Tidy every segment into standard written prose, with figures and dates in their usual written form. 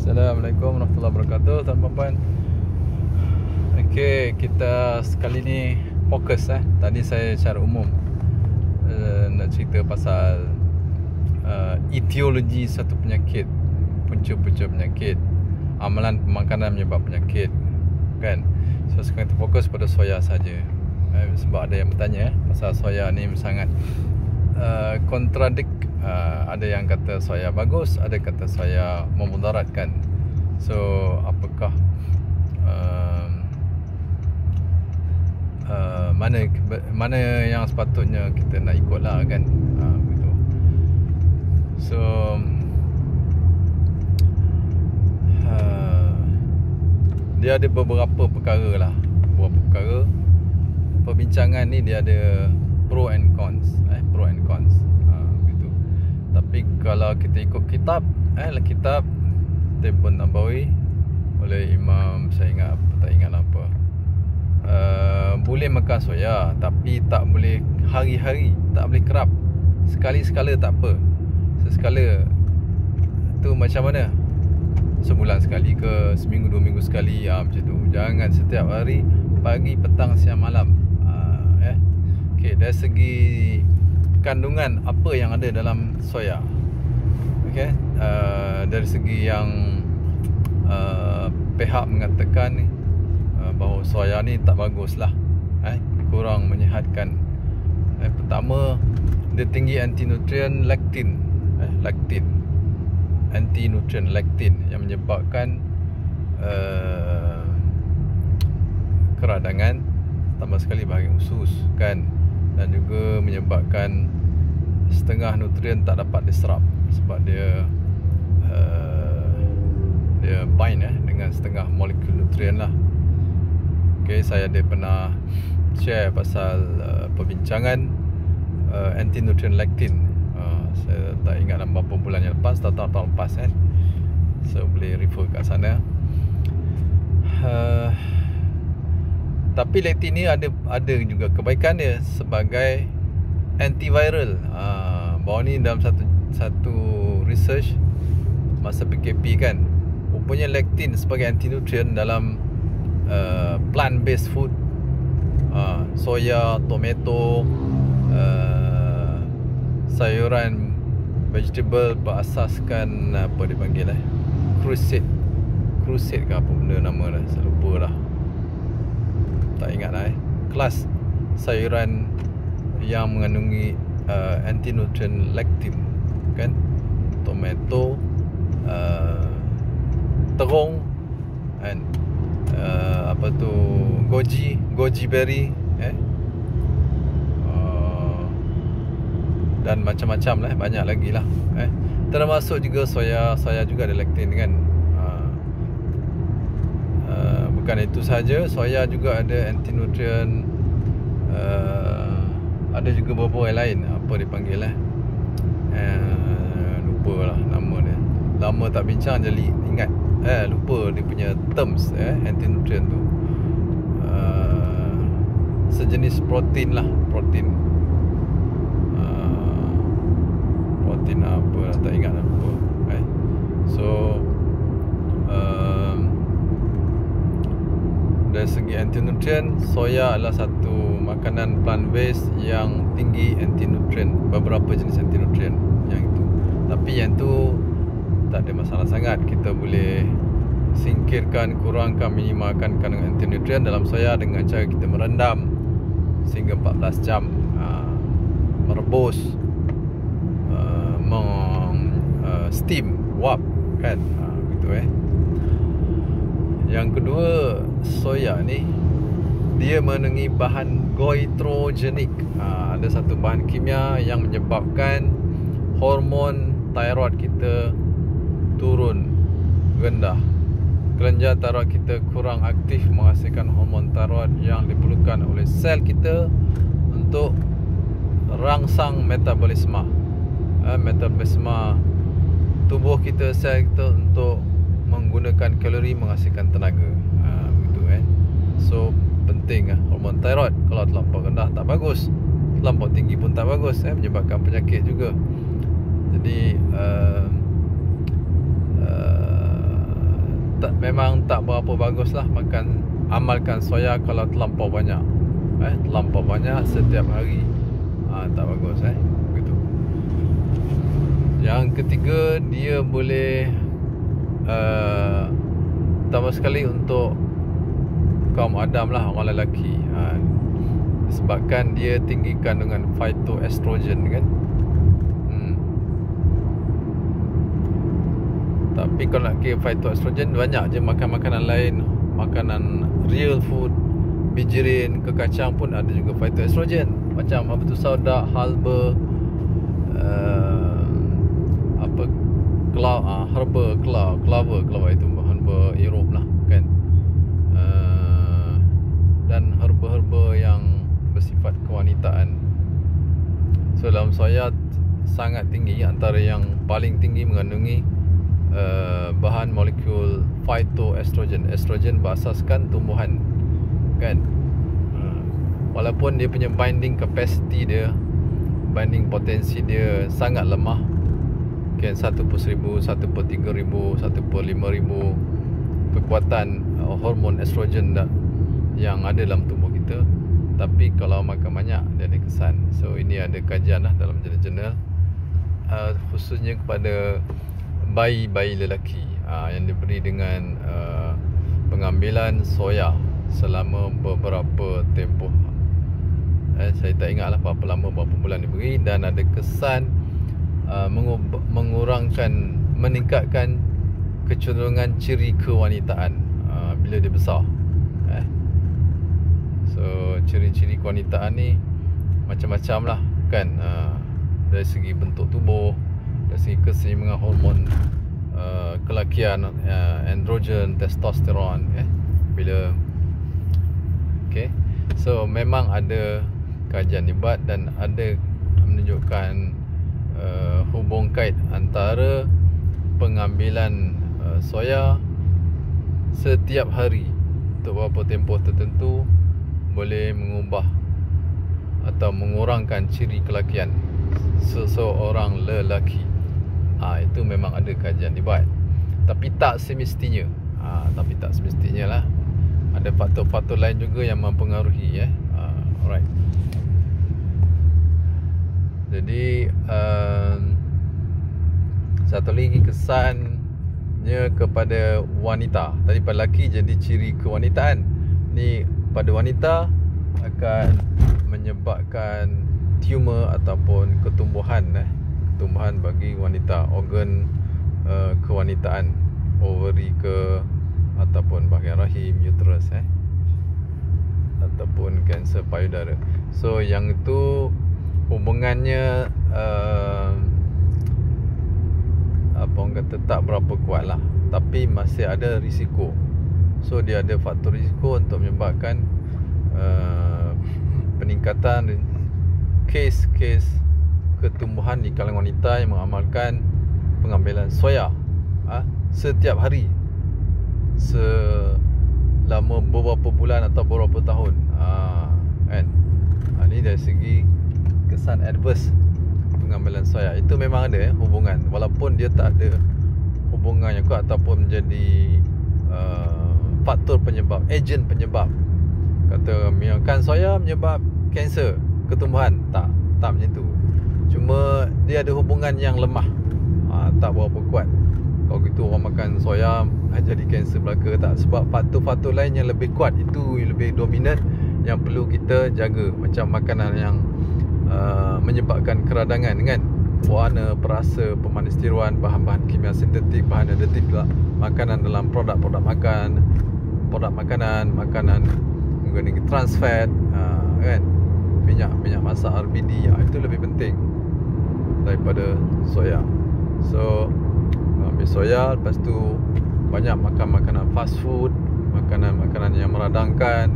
Assalamualaikum warahmatullahi wabarakatuh, tuan-puan. Okey, kita sekali ni fokus Tadi saya secara umum nak cerita pasal etiologi satu penyakit, punca-punca penyakit, amalan pemakanan menyebab penyakit, kan. So sekarang kita fokus pada soya saja. Sebab ada yang bertanya pasal soya ni sangat kontradik. Ada yang kata soya bagus, ada kata soya memudaratkan. So apakah mana yang sepatutnya kita nak ikutlah, kan. Begitu. So dia ada beberapa perkara lah. Beberapa perkara perbincangan ni, dia ada pro and cons. Pro and cons. Begitu. Tapi kalau kita ikut kitab, kitab Tibbun Nabawi oleh Imam, saya ingat apa, tak ingat apa, boleh makan soya, tapi tak boleh hari-hari, tak boleh kerap. Sekali-sekala tak apa. Sesekala tu macam mana? Sebulan sekali ke, seminggu 2 minggu sekali, macam tu. Jangan setiap hari, pagi, petang, siang, malam. Okay, dari segi kandungan apa yang ada dalam soya, okay, dari segi yang pihak mengatakan bahawa soya ni tak bagus lah, kurang menyihatkan. Pertama, dia tinggi antinutrien laktin, antinutrien laktin yang menyebabkan keradangan, tambah sekali bahagian usus, kan. Dan juga menyebabkan setengah nutrien tak dapat diserap sebab dia bind dengan setengah molekul nutrien lah. Okay, saya ada pernah share pasal perbincangan anti-nutrient laktin. Saya tak ingat dalam berapa bulan yang lepas, tahun lepas, kan. So boleh refer kat sana. Tapi laktin ni ada juga kebaikan dia sebagai antiviral. Bahawa ni dalam satu research masa PKP, kan, rupanya laktin sebagai antinutrien dalam plant based food, soya, tomato, sayuran vegetable berasaskan apa dipanggil crusade ke apa benda nama dah, saya lupa dah, tak ingat lah. Kelas sayuran yang mengandungi antinutrient laktin, kan. Tomato, terung, and apa tu, goji berry, dan macam-macam lah, banyak lagi lah, termasuk juga soya juga ada laktin, kan. Bukan itu saja, soya juga ada antinutrien, ada juga beberapa yang lain, apa dipanggil lupa lah nama dia, lama tak bincang jadi ingat, lupa dia punya terms, antinutrien tu. Sejenis protein lah, protein apa, tak ingat lah, lupa. So dari segi antinutrien, soya adalah satu makanan plant based yang tinggi antinutrien, beberapa jenis antinutrien yang itu. Tapi yang tu tak ada masalah sangat. Kita boleh singkirkan, kurangkan, minimalkan kandungan antinutrien dalam soya dengan cara kita merendam sehingga 14 jam, merebus, steam, wap, kan. Gitu. Yang kedua, soya ni dia mengandungi bahan goitrogenik. Ada satu bahan kimia yang menyebabkan hormon thyroid kita turun, rendah. Kelenjar thyroid kita kurang aktif menghasilkan hormon thyroid yang diperlukan oleh sel kita untuk rangsang metabolisme. Metabolisme tubuh kita, sel kita, untuk menggunakan kalori menghasilkan tenaga. Begitu, So penting hormon thyroid. Kalau terlampau rendah tak bagus, terlampau tinggi pun tak bagus, menyebabkan penyakit juga. Jadi memang tak berapa bagus lah amalkan soya kalau terlampau banyak. Terlampau banyak setiap hari, tak bagus begitu. Yang ketiga, dia boleh pertama sekali untuk kaum Adam lah, orang lelaki, disebabkan dia tinggi kandungan phytoestrogen kan. Tapi kalau nak kira phytoestrogen, banyak je makan makanan lain. Makanan real food, bijirin, ke kacang pun ada juga phytoestrogen. Macam apa tu, sauda, halba, clover itu herba Europe lah kan. Dan herba-herba yang bersifat kewanitaan. So dalam soya sangat tinggi, antara yang paling tinggi mengandungi bahan molekul phytoestrogen. Estrogen berasaskan tumbuhan kan. Walaupun dia punya binding capacity dia, binding potensi dia sangat lemah kan, 1 per 1000, 1 per 3000, 1 per 5000 kekuatan hormon estrogen yang ada dalam tubuh kita. Tapi kalau makan banyak, dia ada kesan. So ini ada kajian lah dalam jurnal-jurnal, khususnya kepada bayi-bayi lelaki yang diberi dengan pengambilan soya selama beberapa tempoh. Saya tak ingatlah berapa lama, berapa bulan diberi, dan ada kesan meningkatkan kecenderungan ciri kewanitaan bila dia besar. So ciri-ciri kewanitaan ni macam-macam lah kan, dari segi bentuk tubuh, dari segi keseimbangan hormon kelakian, androgen, testosteron bila so memang ada kajian dibuat dan ada menunjukkan hubung kait antara pengambilan soya setiap hari untuk beberapa tempoh tertentu boleh mengubah atau mengurangkan ciri kelakian seseorang lelaki. Itu memang ada kajian dibuat. Tapi tak semestinya. Lah. Ada faktor-faktor lain juga yang mempengaruhi alright. Jadi satu lagi kesannya kepada wanita. Tadi pada lelaki jadi ciri kewanitaan. Ni pada wanita akan menyebabkan tumor ataupun ketumbuhan bagi wanita, organ kewanitaan, ovary ke ataupun bahagian rahim, uterus ataupun kanser payudara. So yang itu hubungannya orang kata tak berapa kuat lah, tapi masih ada risiko. So dia ada faktor risiko untuk menyebabkan peningkatan kes-kes ketumbuhan di kalangan wanita yang mengamalkan pengambilan soya setiap hari selama beberapa bulan atau beberapa tahun kan. Ini dari segi kesan adverse pengambilan soya. Itu memang ada hubungan, walaupun dia tak ada hubungan yang kuat ataupun menjadi faktor penyebab, ejen penyebab. Kata makan soya menyebab kanser ketumbuhan, tak macam tu. Cuma dia ada hubungan yang lemah, tak berapa kuat. Kalau gitu orang makan soya jadi kanser belaka, tak. Sebab faktor-faktor lain yang lebih kuat, itu lebih dominan, yang perlu kita jaga. Macam makanan yang menyebabkan keradangan kan, warna, perasa, pemanis tiruan, bahan-bahan kimia sintetik, bahan aditif lah, makanan dalam produk-produk makanan menggunakan trans fat kan, minyak masak RBD, itu lebih penting daripada soya. So ambil soya, lepas tu banyak makan makanan fast food, makanan yang meradangkan,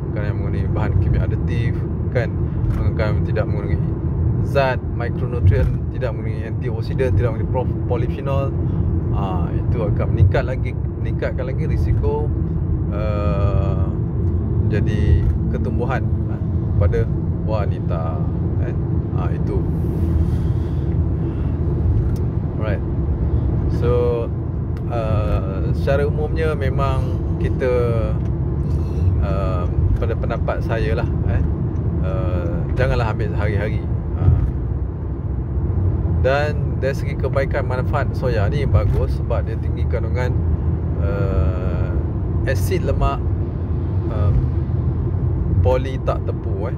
makanan yang menggunakan bahan kimia aditif kan, makanan tidak menggunakan zat mikronutrien, tidak menggunakan antioksidan, tidak menggunakan polyphenol. Itu akan meningkatkan lagi risiko jadi ketumbuhan pada wanita itu. Alright. So secara umumnya memang kita pada pendapat saya lah, janganlah ambil hari-hari. Dan dari segi kebaikan manfaat soya ni bagus sebab dia tinggi kandungan asid lemak poli tak tepu,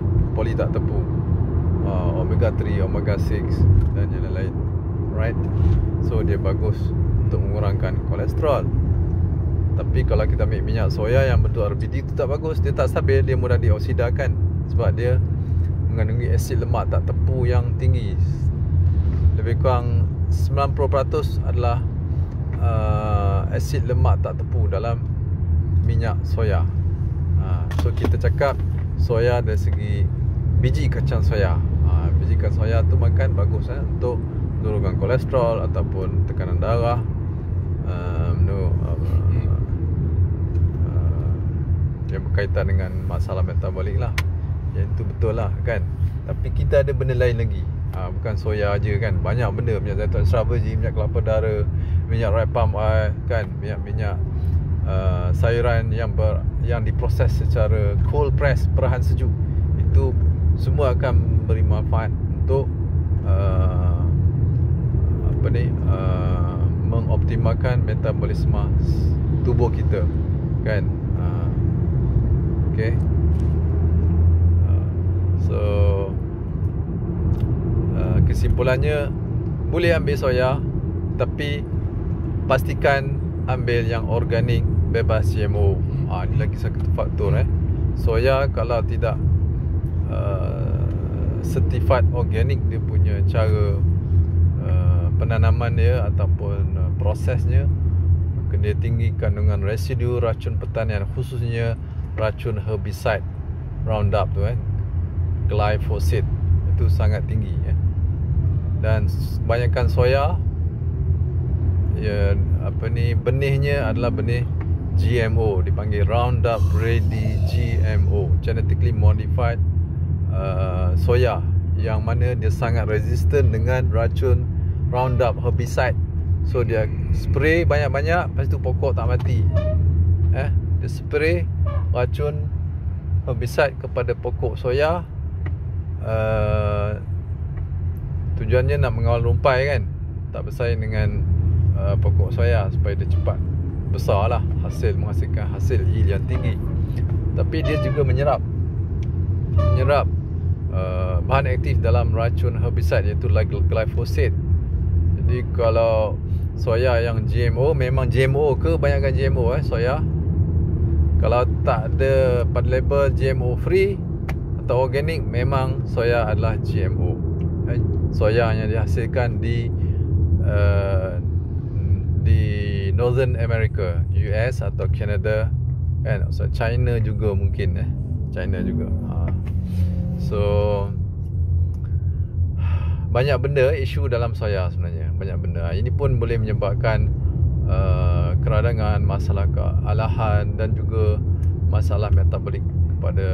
omega 3, omega 6 dan yang lain. Right? So dia bagus untuk mengurangkan kolesterol. Tapi kalau kita ambil minyak soya yang bentuk RBD tu tak bagus, dia tak stabil, dia mudah dioksidakan sebab dia mengandungi asid lemak tak tepu yang tinggi. Lebih kurang 90% adalah asid lemak tak tepu dalam minyak soya. So kita cakap soya dari segi biji kacang soya. Biji kacang soya tu makan bagus untuk menurunkan kolesterol ataupun tekanan darah, yang berkaitan dengan masalah metabolik lah. Yang itu betul lah kan. Tapi kita ada benda lain lagi, bukan soya aja kan. Banyak benda, minyak zaitun extra virgin, minyak kelapa dara, minyak rape palm oil kan, minyak sayuran yang diproses secara cold press, perahan sejuk. Itu semua akan beri manfaat untuk mengoptimalkan metabolisme tubuh kita kan. Okay. So kesimpulannya, boleh ambil soya, tapi pastikan ambil yang organik, bebas GMO. Ini lagi satu faktor. Soya kalau tidak certified organik, dia punya cara penanaman dia ataupun prosesnya, maka dia tinggi kandungan residu racun pertanian, khususnya racun herbicide Roundup tu glyphosate, itu sangat tinggi Dan kebanyakan soya benihnya adalah benih GMO, dipanggil Roundup Ready GMO, genetically modified soya, yang mana dia sangat resistant dengan racun Roundup herbicide. So dia spray banyak-banyak, lepas tu pokok tak mati. Dia spray racun herbicide kepada pokok soya, tujuannya nak mengawal rumpai kan, tak bersaing dengan pokok soya, supaya dia cepat besar lah, menghasilkan hasil yield yang tinggi. Tapi dia juga menyerap bahan aktif dalam racun herbicide, iaitu glyphosate. Jadi kalau soya yang GMO, memang GMO ke, banyakkan GMO soya. Kalau tak ada pada label GMO free atau organic, memang soya adalah GMO. Soya yang dihasilkan di Northern America, US atau Canada kan, China juga mungkin China juga. So banyak benda isu dalam soya sebenarnya, banyak benda. Ini pun boleh menyebabkan keradangan, masalah kealahan dan juga masalah metabolik kepada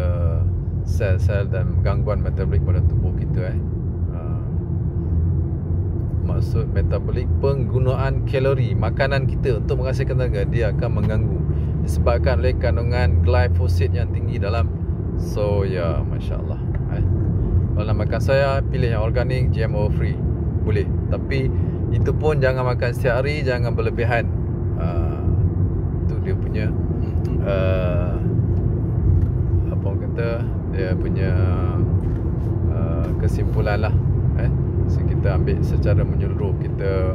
sel-sel dan gangguan metabolik pada tubuh kita. Maksud metabolik, penggunaan kalori makanan kita untuk menghasilkan tenaga, dia akan mengganggu disebabkan oleh kandungan glyphosate yang tinggi dalam soya. Masya Allah. Kalau nak makan soya, pilih yang organik, GMO free, boleh. Tapi itu pun jangan makan setiap hari, jangan berlebihan. Itu dia punya apa orang kata, dia punya kesimpulan lah. So kita ambil secara menyeluruh, kita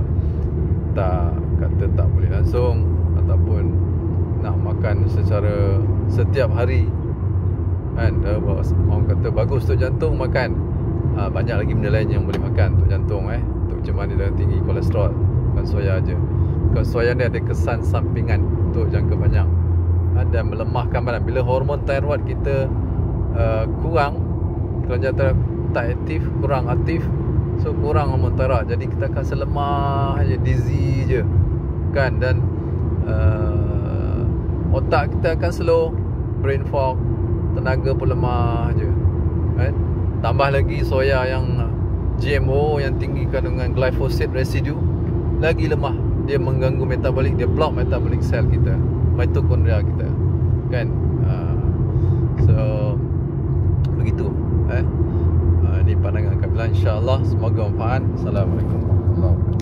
tak kata tak boleh langsung ataupun nak makan secara setiap hari kan. Orang kata bagus untuk jantung, makan. Banyak lagi benda lain yang boleh makan untuk jantung, untuk cemaran darah tinggi, kolesterol. Bukan soya aja. Bukan soya ni ada kesan sampingan untuk jangka panjang, dan melemahkan badan. Bila hormon thyroid kita kurang, kelenjar tak aktif, kurang aktif, so kurang hormon thyroid, jadi kita akan selemah je, dizzy je kan. Dan otak kita akan slow, brain fog, tenaga pun lemah je kan. Tambah lagi soya yang GMO yang tinggi kandungan glyphosate residue, lagi lemah. dia mengganggu metabolik, dia block metabolik sel kita, mitokondria kita, kan. So begitu. Ini pandangan kami lah. InsyaAllah semoga manfaat. Assalamualaikum.